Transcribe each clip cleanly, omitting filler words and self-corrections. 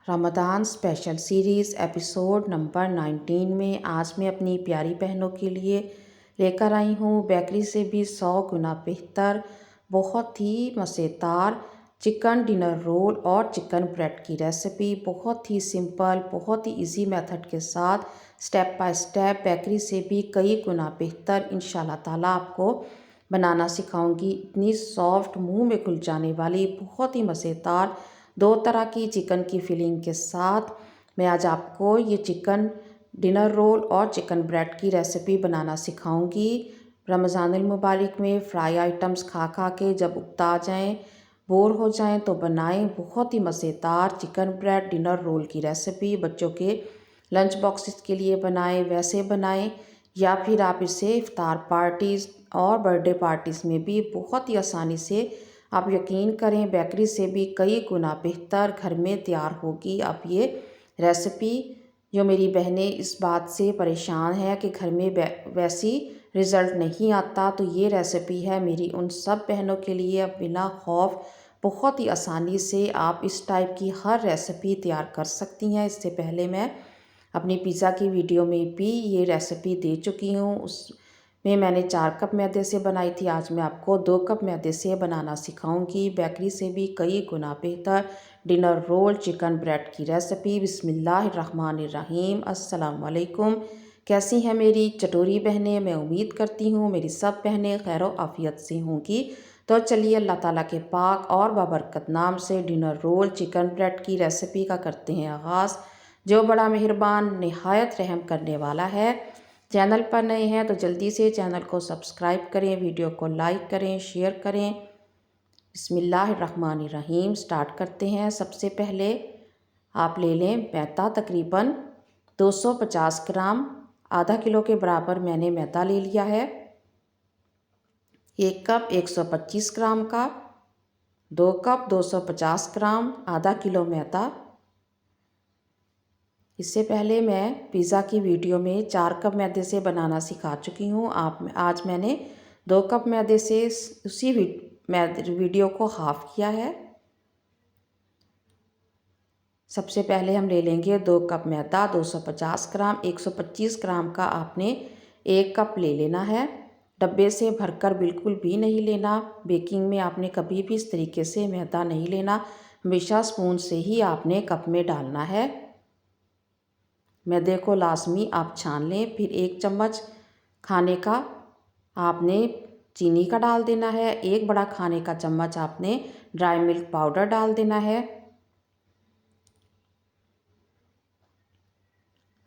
Ramzan special series episode number 19 में आज मैं अपनी प्यारी बहनों के लिए लेकर आई हूँ बेकरी से भी 100 गुना बेहतर बहुत ही मज़ेदार चिकन डिनर रोल और चिकन ब्रेड की रेसिपी। बहुत ही सिंपल, बहुत ही इजी मेथड के साथ स्टेप बाय स्टेप बेकरी से भी कई गुना बेहतर इंशाल्लाह ताला आपको बनाना सिखाऊंगी। इतनी सॉफ्ट, मुंह में घुल जाने वाली, बहुत ही मज़ेदार दो तरह की चिकन की फिलिंग के साथ मैं आज आपको ये चिकन डिनर रोल और चिकन ब्रेड की रेसिपी बनाना सिखाऊंगी। रमज़ानुल मुबारक में फ्राई आइटम्स खा खा के जब उकता जाएं, बोर हो जाएं तो बनाएं बहुत ही मज़ेदार चिकन ब्रेड डिनर रोल की रेसिपी। बच्चों के लंच बॉक्सेस के लिए बनाएं, वैसे बनाएं या फिर आप इसे इफ्तार पार्टीज़ और बर्थडे पार्टीज़ में भी बहुत ही आसानी से, आप यकीन करें, बेकरी से भी कई गुना बेहतर घर में तैयार होगी। अब ये रेसिपी, जो मेरी बहनें इस बात से परेशान है कि घर में वैसी रिज़ल्ट नहीं आता, तो ये रेसिपी है मेरी उन सब बहनों के लिए। अब बिना खौफ बहुत ही आसानी से आप इस टाइप की हर रेसिपी तैयार कर सकती हैं। इससे पहले मैं अपनी पिज़्ज़ा की वीडियो में भी ये रेसिपी दे चुकी हूँ। उसमें मैंने 4 कप मैदे से बनाई थी। आज मैं आपको 2 कप मैदे से बनाना सिखाऊंगी बेकरी से भी कई गुना बेहतर डिनर रोल चिकन ब्रेड की रेसिपी। बिस्मिल्लाहिर्रहमानिर्रहीम। अस्सलाम वालेकुम। कैसी हैं मेरी चटोरी बहनें? मैं उम्मीद करती हूँ मेरी सब बहनें खैर आफियत से होंगी। तो चलिए अल्लाह ताला के पाक और बाबरकत नाम से डिनर रोल चिकन ब्रेड की रेसिपी का करते हैं आगाज़, जो बड़ा मेहरबान निहायत रहम करने वाला है। चैनल पर नए हैं तो जल्दी से चैनल को सब्सक्राइब करें, वीडियो को लाइक करें, शेयर करें। बिस्मिल्लाहिर्रहमानिर्रहीम। स्टार्ट करते हैं। सबसे पहले आप ले लें मैदा, तकरीबन 250 ग्राम, आधा किलो के बराबर मैंने मैदा ले लिया है। 1 कप 125 ग्राम का, 2 कप 250 ग्राम, आधा किलो मैदा। इससे पहले मैं पिज़्ज़ा की वीडियो में 4 कप मैदे से बनाना सिखा चुकी हूँ। आज मैंने 2 कप मैदे से उसी वीडियो को हाफ़ किया है। सबसे पहले हम ले लेंगे 2 कप मैदा, 250 ग्राम, 125 ग्राम का आपने 1 कप ले लेना है। डब्बे से भरकर बिल्कुल भी नहीं लेना। बेकिंग में आपने कभी भी इस तरीके से मैदा नहीं लेना, हमेशा स्पून से ही आपने कप में डालना है। मैदे को लाजमी आप छान लें। फिर 1 चम्मच खाने का आपने चीनी का डाल देना है। 1 बड़ा खाने का चम्मच आपने ड्राई मिल्क पाउडर डाल देना है।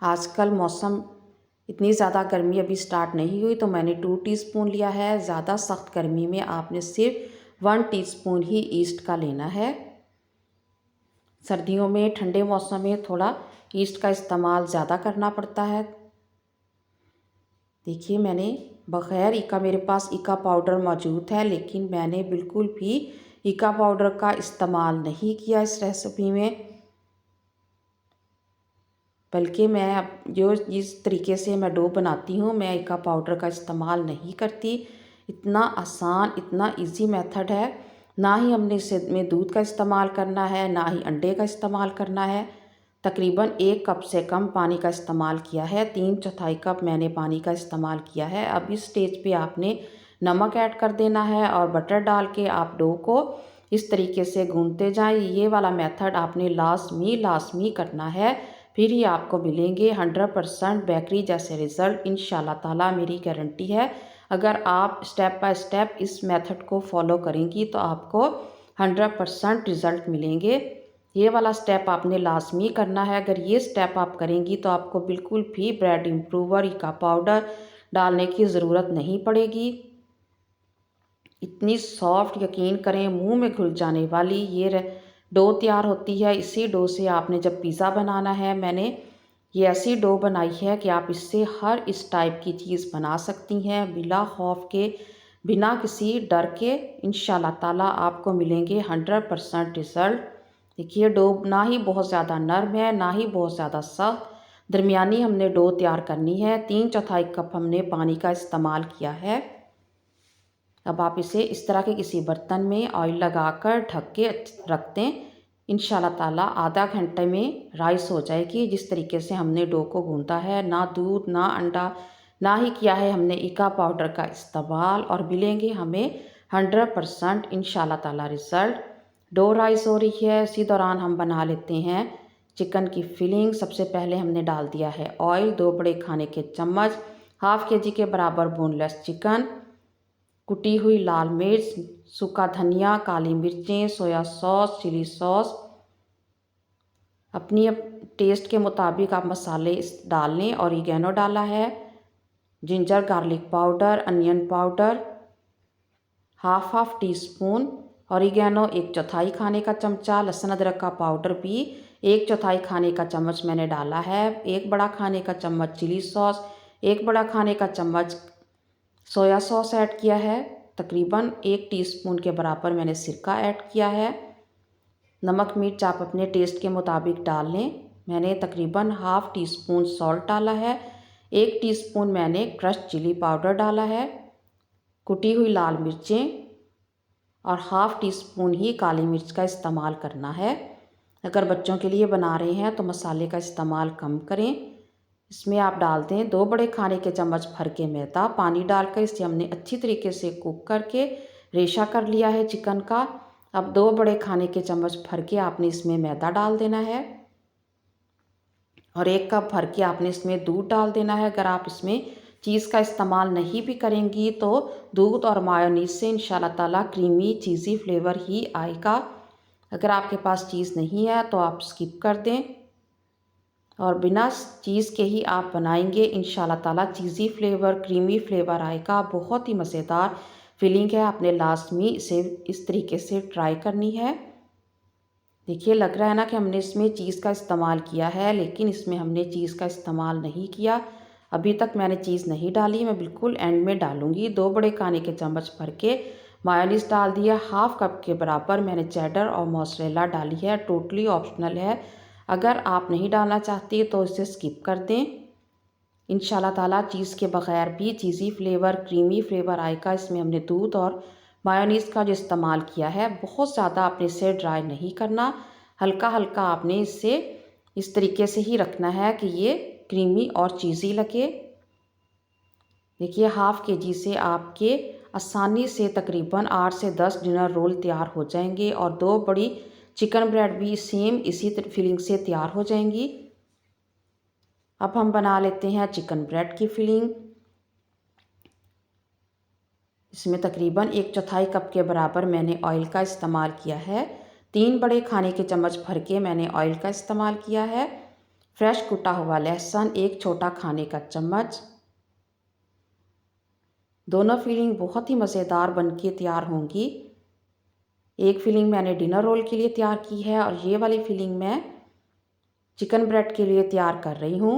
आजकल मौसम, इतनी ज़्यादा गर्मी अभी स्टार्ट नहीं हुई तो मैंने 2 टीस्पून लिया है। ज़्यादा सख्त गर्मी में आपने सिर्फ 1 टीस्पून ही ईस्ट का लेना है। सर्दियों में, ठंडे मौसम में थोड़ा ईस्ट का इस्तेमाल ज़्यादा करना पड़ता है। देखिए, मैंने बग़ैर इका, मेरे पास इका पाउडर मौजूद है, लेकिन मैंने बिल्कुल भी इका पाउडर का इस्तेमाल नहीं किया इस रेसिपी में। बल्कि मैं जो जिस तरीके से मैं डो बनाती हूँ, मैं इका पाउडर का इस्तेमाल नहीं करती। इतना आसान, इतना इजी मेथड है। ना ही हमने इसमें दूध का इस्तेमाल करना है, ना ही अंडे का इस्तेमाल करना है। तकरीबन 1 कप से कम पानी का इस्तेमाल किया है। 3/4 कप मैंने पानी का इस्तेमाल किया है। अब इस स्टेज पे आपने नमक ऐड कर देना है और बटर डाल के आप डो को इस तरीके से गूंथते जाएं। ये वाला मेथड आपने लाजमी करना है, फिर ही आपको मिलेंगे 100% बेकरी जैसे रिज़ल्ट इंशाल्लाह ताला, मेरी गारंटी है। अगर आप स्टेप बाय स्टेप इस मेथड को फॉलो करेंगी तो आपको 100% रिज़ल्ट मिलेंगे। ये वाला स्टेप आपने लाजमी करना है। अगर ये स्टेप आप करेंगी तो आपको बिल्कुल भी ब्रेड इम्प्रूवर, इका पाउडर डालने की ज़रूरत नहीं पड़ेगी। इतनी सॉफ्ट, यकीन करें, मुंह में घुल जाने वाली ये डो तैयार होती है। इसी डो से आपने जब पिज़्ज़ा बनाना है, मैंने ये ऐसी डो बनाई है कि आप इससे हर इस टाइप की चीज़ बना सकती हैं बिला खौफ के, बिना किसी डर के। इंशाल्लाह ताला आपको मिलेंगे 100% रिज़ल्ट। देखिए, डो ना ही बहुत ज़्यादा नरम है, ना ही बहुत ज़्यादा सख्त, दरमियानी हमने डो तैयार करनी है। 3/4 कप हमने पानी का इस्तेमाल किया है। अब आप इसे इस तरह के किसी बर्तन में ऑयल लगाकर ढक के रख दें। इंशाल्लाह ताला आधा घंटे में राइस हो जाएगी। जिस तरीके से हमने डो को गूंदा है, ना दूध ना अंडा ना ही किया है हमने इका पाउडर का इस्तेमाल, और मिलेंगे हमें 100% इंशाल्लाह ताला रिज़ल्ट। डो राइस हो रही है, इसी दौरान हम बना लेते हैं चिकन की फिलिंग। सबसे पहले हमने डाल दिया है ऑयल, 2 बड़े खाने के चम्मच, हाफ केजी के बराबर बोनलेस चिकन, कुटी हुई लाल मिर्च, सूखा धनिया, काली मिर्चें, सोया सॉस, चिली सॉस, अपनी टेस्ट के मुताबिक आप मसाले डाल लें। ऑरिगेनो डाला है, ginger garlic powder, onion powder half tea spoon, oregano 1/4 खाने का चमचा, लहसुन अदरक का पाउडर भी 1/4 खाने का चम्मच मैंने डाला है, 1 बड़ा खाने का चम्मच चिली सॉस, 1 बड़ा खाने का चम्मच सोया सॉस ऐड किया है, तकरीबन 1 टीस्पून के बराबर मैंने सिरका ऐड किया है। नमक मिर्च आप अपने टेस्ट के मुताबिक डाल लें। मैंने तकरीबन हाफ टी स्पून सॉल्ट डाला है, 1 टीस्पून मैंने क्रश्ड चिली पाउडर डाला है, कुटी हुई लाल मिर्चें, और हाफ टी स्पून ही काली मिर्च का इस्तेमाल करना है। अगर बच्चों के लिए बना रहे हैं तो मसाले का इस्तेमाल कम करें। इसमें आप डाल दें 2 बड़े खाने के चम्मच भर के मैदा। पानी डालकर इसे हमने अच्छी तरीके से कुक करके रेशा कर लिया है चिकन का। अब 2 बड़े खाने के चम्मच भर के आपने इसमें मैदा डाल देना है, और 1 कप भर के आपने इसमें दूध डाल देना है। अगर आप इसमें चीज़ का इस्तेमाल नहीं भी करेंगी तो दूध और मायोनीज से इंशाल्लाह ताला क्रीमी चीज़ी फ्लेवर ही आएगा। अगर आपके पास चीज़ नहीं है तो आप स्किप कर दें, और बिना चीज़ के ही आप बनाएंगे इंशाल्लाह ताला चीज़ी फ्लेवर क्रीमी फ्लेवर आएगा। बहुत ही मज़ेदार फीलिंग है। आपने लास्ट में इसे इस तरीके से ट्राई करनी है। देखिए लग रहा है ना कि हमने इसमें चीज़ का इस्तेमाल किया है, लेकिन इसमें हमने चीज़ का इस्तेमाल नहीं किया। अभी तक मैंने चीज़ नहीं डाली, मैं बिल्कुल एंड में डालूंगी। 2 बड़े खाने के चम्मच भर के मायोनीज डाल दिया, हाफ कप के बराबर मैंने चेडर और मोज़रेला डाली है। टोटली ऑप्शनल है, अगर आप नहीं डालना चाहती तो इसे स्किप कर दें। इंशाल्लाह ताला चीज़ के बगैर भी चीज़ी फ्लेवर क्रीमी फ्लेवर आएगा। इसमें हमने दूध और मायोनीज़ का जो इस्तेमाल किया है, बहुत ज़्यादा आपने इसे ड्राई नहीं करना, हल्का हल्का आपने इसे इस तरीके से ही रखना है कि ये क्रीमी और चीज़ी लगे। देखिए हाफ केजी से आपके आसानी से तकरीबन 8 से 10 डिनर रोल तैयार हो जाएंगे, और 2 बड़ी चिकन ब्रेड भी सेम इसी फिलिंग से तैयार हो जाएंगी। अब हम बना लेते हैं चिकन ब्रेड की फिलिंग। इसमें तकरीबन 1/4 कप के बराबर मैंने ऑयल का इस्तेमाल किया है। 3 बड़े खाने के चम्मच भर के मैंने ऑयल का इस्तेमाल किया है। फ्रेश कुटा हुआ लहसुन 1 छोटा खाने का चम्मच। दोनों फिलिंग बहुत ही मज़ेदार बनके तैयार होंगी। एक फिलिंग मैंने डिनर रोल के लिए तैयार की है, और ये वाली फिलिंग मैं चिकन ब्रेड के लिए तैयार कर रही हूँ।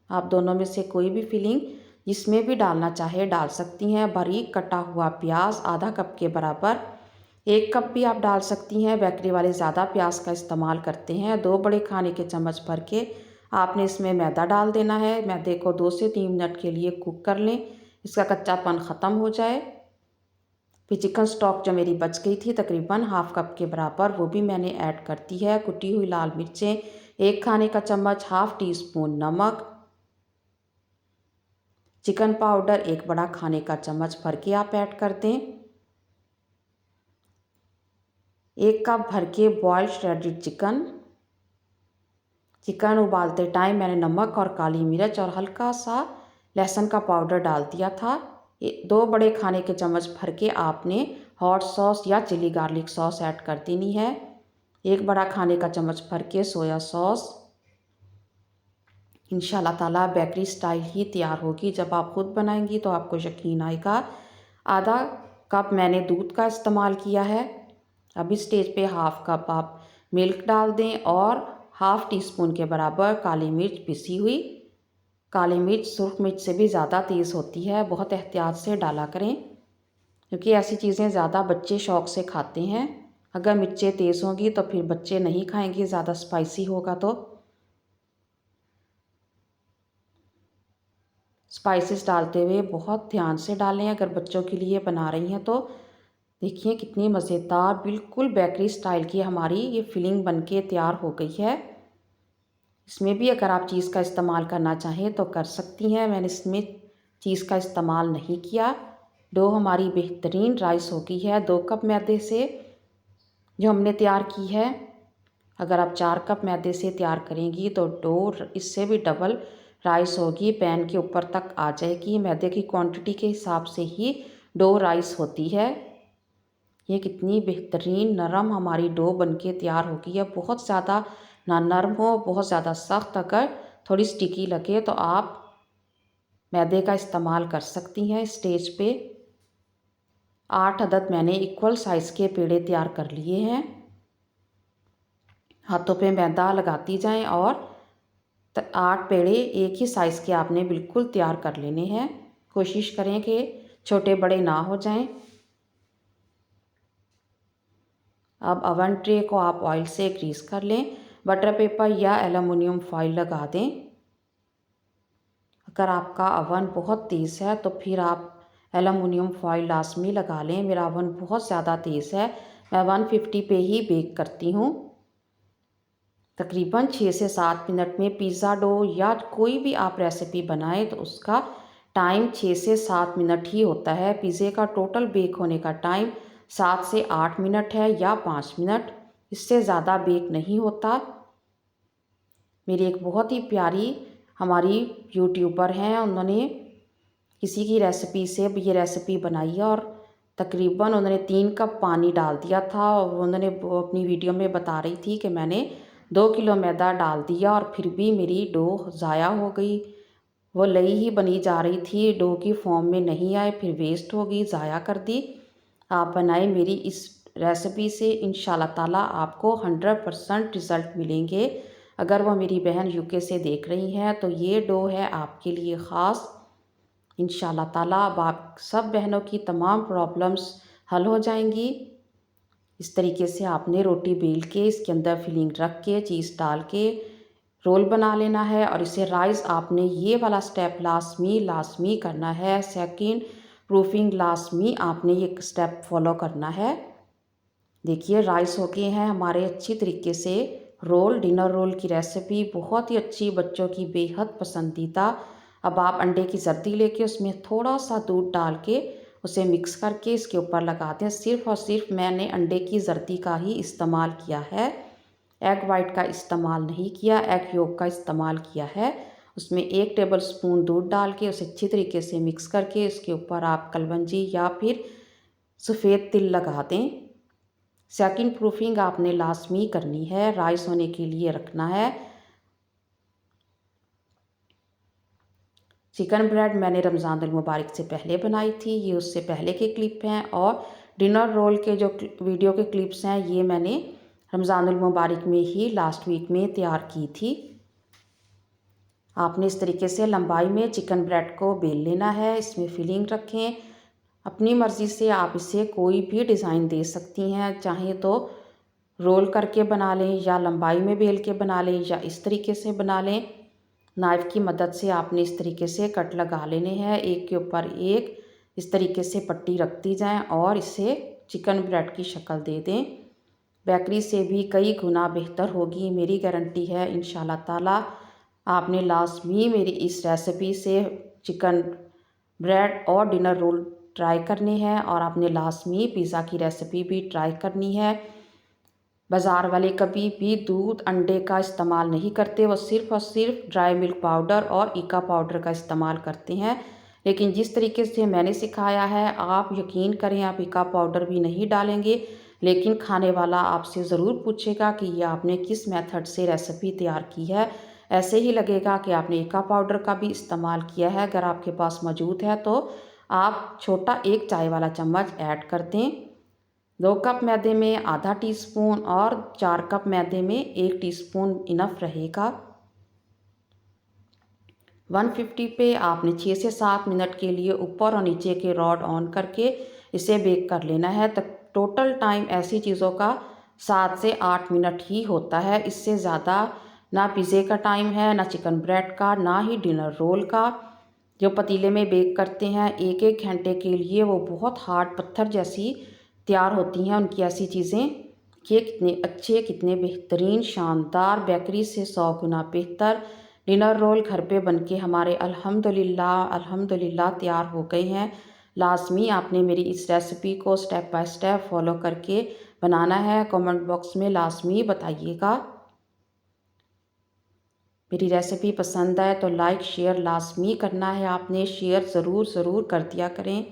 आप दोनों में से कोई भी फिलिंग जिसमें भी डालना चाहे डाल सकती हैं। बारीक कटा हुआ प्याज आधा कप के बराबर, 1 कप भी आप डाल सकती हैं। बेकरी वाले ज़्यादा प्याज का इस्तेमाल करते हैं। 2 बड़े खाने के चम्मच भर के आपने इसमें मैदा डाल देना है। मैदे को 2 से 3 मिनट के लिए कुक कर लें, इसका कच्चापन ख़त्म हो जाए। फिर चिकन स्टॉक जो मेरी बच गई थी तकरीबन हाफ कप के बराबर, वो भी मैंने ऐड कर दी है। कुटी हुई लाल मिर्चें 1 खाने का चम्मच, हाफ टी स्पून नमक, चिकन पाउडर 1 बड़ा खाने का चम्मच भर के आप ऐड कर दें। 1 कप भर के बॉइल्ड श्रेडेड चिकन। चिकन उबालते टाइम मैंने नमक और काली मिर्च और हल्का सा लहसुन का पाउडर डाल दिया था। 2 बड़े खाने के चम्मच भर के आपने हॉट सॉस या चिली गार्लिक सॉस ऐड कर देनी है। 1 बड़ा खाने का चम्मच भर के सोया सॉस। इंशाल्लाह ताला बेकरी स्टाइल ही तैयार होगी। जब आप खुद बनाएंगी तो आपको यकीन आएगा। आधा कप मैंने दूध का इस्तेमाल किया है। अब इस स्टेज पे हाफ कप आप मिल्क डाल दें, और हाफ टी स्पून के बराबर काली मिर्च पिसी हुई। काली मिर्च सुर्ख मिर्च से भी ज़्यादा तेज़ होती है, बहुत एहतियात से डाला करें, क्योंकि ऐसी चीज़ें ज़्यादा बच्चे शौक़ से खाते हैं। अगर मिर्चें तेज़ होंगी तो फिर बच्चे नहीं खाएंगे, ज़्यादा स्पाइसी होगा तो। स्पाइसेस डालते हुए बहुत ध्यान से डालें, अगर बच्चों के लिए बना रही हैं तो। देखिए कितनी मज़ेदार बिल्कुल बेकरी स्टाइल की हमारी ये फिलिंग बनके तैयार हो गई है। इसमें भी अगर आप चीज़ का इस्तेमाल करना चाहें तो कर सकती हैं, मैंने इसमें चीज़ का इस्तेमाल नहीं किया। डो हमारी बेहतरीन राइस हो गई है 2 कप मैदे से जो हमने तैयार की है। अगर आप 4 कप मैदे से तैयार करेंगी तो डो इससे भी डबल राइस होगी, पैन के ऊपर तक आ जाएगी। मैदे की क्वांटिटी के हिसाब से ही डो राइस होती है। ये कितनी बेहतरीन नरम हमारी डो बनके तैयार हो गई है। बहुत ज़्यादा ना नरम हो, बहुत ज़्यादा सख्त। अगर थोड़ी स्टिकी लगे तो आप मैदे का इस्तेमाल कर सकती हैं। स्टेज पे 8 अदद मैंने इक्वल साइज़ के पेड़े तैयार कर लिए हैं। हाथों पे मैदा लगाती जाएं और 8 पेड़े एक ही साइज़ के आपने बिल्कुल तैयार कर लेने हैं। कोशिश करें कि छोटे बड़े ना हो जाएं। अब ओवन ट्रे को आप ऑयल से ग्रीस कर लें, बटर पेपर या एल्युमिनियम फॉइल लगा दें। अगर आपका ओवन बहुत तेज़ है तो फिर आप एल्युमिनियम फॉइल लाजमी लगा लें। मेरा ओवन बहुत ज़्यादा तेज़ है, मैं 150 पे ही बेक करती हूँ। तकरीबन 6 से 7 मिनट में पिज़्ज़ा डो या कोई भी आप रेसिपी बनाएं तो उसका टाइम 6 से 7 मिनट ही होता है। पिज़्ज़े का टोटल बेक होने का टाइम 7 से 8 मिनट है या 5 मिनट, इससे ज़्यादा बेक नहीं होता। मेरी एक बहुत ही प्यारी हमारी यूट्यूबर हैं, उन्होंने किसी की रेसिपी से ये रेसिपी बनाई है और तकरीबन उन्होंने 3 कप पानी डाल दिया था और उन्होंने अपनी वीडियो में बता रही थी कि मैंने 2 किलो मैदा डाल दिया और फिर भी मेरी डो ज़ाया हो गई। वो लई ही बनी जा रही थी, डो की फॉर्म में नहीं आए, फिर वेस्ट हो गई, ज़ाया कर दी। आप बनाए मेरी इस रेसिपी से, इंशाल्लाह ताला आपको 100% रिज़ल्ट मिलेंगे। अगर वो मेरी बहन यूके से देख रही हैं तो ये डो है आपके लिए ख़ास। इंशाल्लाह ताला अब आप सब बहनों की तमाम प्रॉब्लम्स हल हो जाएंगी। इस तरीके से आपने रोटी बेल के इसके अंदर फिलिंग रख के चीज़ डाल के रोल बना लेना है और इसे राइस आपने ये वाला स्टेप लाजमी करना है। सेकंड प्रूफिंग लाजमी आपने ये स्टेप फॉलो करना है। देखिए राइस हो गए हैं हमारे अच्छी तरीके से रोल। डिनर रोल की रेसिपी बहुत ही अच्छी, बच्चों की बेहद पसंदीदा। अब आप अंडे की जर्दी लेके उसमें थोड़ा सा दूध डाल के उसे मिक्स करके इसके ऊपर लगाते हैं। सिर्फ़ और सिर्फ मैंने अंडे की जर्दी का ही इस्तेमाल किया है, एग वाइट का इस्तेमाल नहीं किया, एग योक का इस्तेमाल किया है। उसमें 1 टेबल स्पून दूध डाल के उसे अच्छी तरीके से मिक्स करके इसके ऊपर आप कलवंजी या फिर सफ़ेद तिल लगा दें। सेकंड प्रूफिंग आपने लाजमी करनी है, राइस होने के लिए रखना है। चिकन ब्रेड मैंने रमज़ानुल मुबारक से पहले बनाई थी, ये उससे पहले के क्लिप हैं। और डिनर रोल के जो वीडियो के क्लिप्स हैं ये मैंने रमज़ानुल मुबारक में ही लास्ट वीक में तैयार की थी। आपने इस तरीके से लंबाई में चिकन ब्रेड को बेल लेना है, इसमें फिलिंग रखें। अपनी मर्ज़ी से आप इसे कोई भी डिज़ाइन दे सकती हैं, चाहे तो रोल करके बना लें या लंबाई में बेल के बना लें या इस तरीके से बना लें। नाइफ़ की मदद से आपने इस तरीके से कट लगा लेने हैं, एक के ऊपर एक इस तरीके से पट्टी रखती जाएं और इसे चिकन ब्रेड की शक्ल दे दें। बेकरी से भी कई गुना बेहतर होगी, मेरी गारंटी है। इंशाल्लाह ताला आपने लाजमी मेरी इस रेसिपी से चिकन ब्रेड और डिनर रोल ट्राई करने हैं और आपने लाजमी पिज़्ज़ा की रेसिपी भी ट्राई करनी है। बाज़ार वाले कभी भी दूध अंडे का इस्तेमाल नहीं करते, वो सिर्फ़ और सिर्फ ड्राई मिल्क पाउडर और ईका पाउडर का इस्तेमाल करते हैं। लेकिन जिस तरीके से मैंने सिखाया है आप यकीन करें, आप ईका पाउडर भी नहीं डालेंगे लेकिन खाने वाला आपसे ज़रूर पूछेगा कि ये आपने किस मेथड से रेसिपी तैयार की है। ऐसे ही लगेगा कि आपने ईका पाउडर का भी इस्तेमाल किया है। अगर आपके पास मौजूद है तो आप छोटा 1 चाय वाला चम्मच ऐड कर दें। 2 कप मैदे में आधा टीस्पून और 4 कप मैदे में 1 टीस्पून इनफ रहेगा। 150 पे आपने 6 से 7 मिनट के लिए ऊपर और नीचे के रॉड ऑन करके इसे बेक कर लेना है। तक टोटल टाइम ऐसी चीज़ों का 7 से 8 मिनट ही होता है, इससे ज़्यादा ना पिज़्ज़े का टाइम है, ना चिकन ब्रेड का, ना ही डिनर रोल का। जो पतीले में बेक करते हैं 1-1 घंटे के लिए वो बहुत हार्ड पत्थर जैसी तैयार होती हैं उनकी ऐसी चीज़ें कि कितने अच्छे, कितने बेहतरीन, शानदार, बेकरी से 100 गुना बेहतर डिनर रोल घर पे बनके हमारे अल्हम्दुलिल्लाह तैयार हो गए हैं। लाज़मी आपने मेरी इस रेसिपी को स्टेप बाय स्टेप फॉलो करके बनाना है। कमेंट बॉक्स में लाज़मी बताइएगा। मेरी रेसिपी पसंद आए तो लाइक शेयर लाज़मी करना है आपने, शेयर ज़रूर कर दिया करें।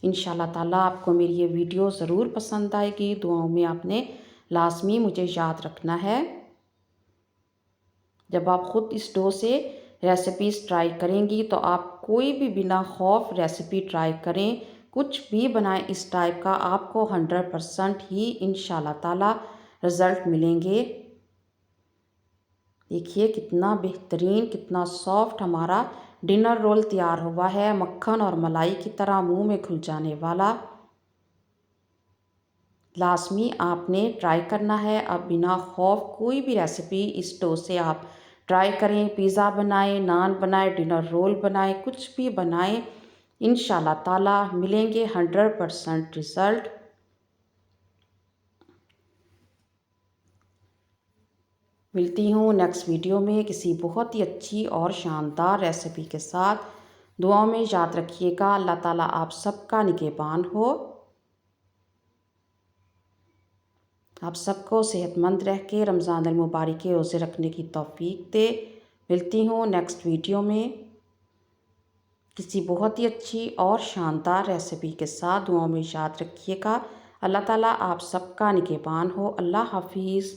इंशाल्लाह ताला आपको मेरी ये वीडियो ज़रूर पसंद आएगी। दुआओं में आपने लाज़मी मुझे याद रखना है। जब आप ख़ुद इस डो से रेसिपीज़ ट्राई करेंगी तो आप कोई भी बिना खौफ रेसिपी ट्राई करें, कुछ भी बनाएं इस टाइप का, आपको 100% ही इंशाल्लाह ताला रिज़ल्ट मिलेंगे। देखिए कितना बेहतरीन, कितना सॉफ्ट हमारा डिनर रोल तैयार हुआ है, मक्खन और मलाई की तरह मुंह में घुल जाने वाला। लाज़मी आपने ट्राई करना है। अब बिना खौफ कोई भी रेसिपी इस डो से आप ट्राई करें। पिज़्ज़ा बनाएं, नान बनाएं, डिनर रोल बनाएं, कुछ भी बनाएं, इंशाल्लाह ताला मिलेंगे 100% रिज़ल्ट। मिलती हूँ नेक्स्ट वीडियो में किसी बहुत ही अच्छी और शानदार रेसिपी के साथ। दुआओं में याद रखिएगा। अल्लाह ताला आप सबका निगहबान हो। आप सबको सेहतमंद रह के रमज़ान अल मुबारक के रोज़े रखने की तौफीक दे। मिलती हूँ नेक्स्ट वीडियो में किसी बहुत ही अच्छी और शानदार रेसिपी के साथ। दुआओं में याद रखिएगा। अल्लाह ताला आप सबका निगहबान हो। अल्लाह हाफिज़।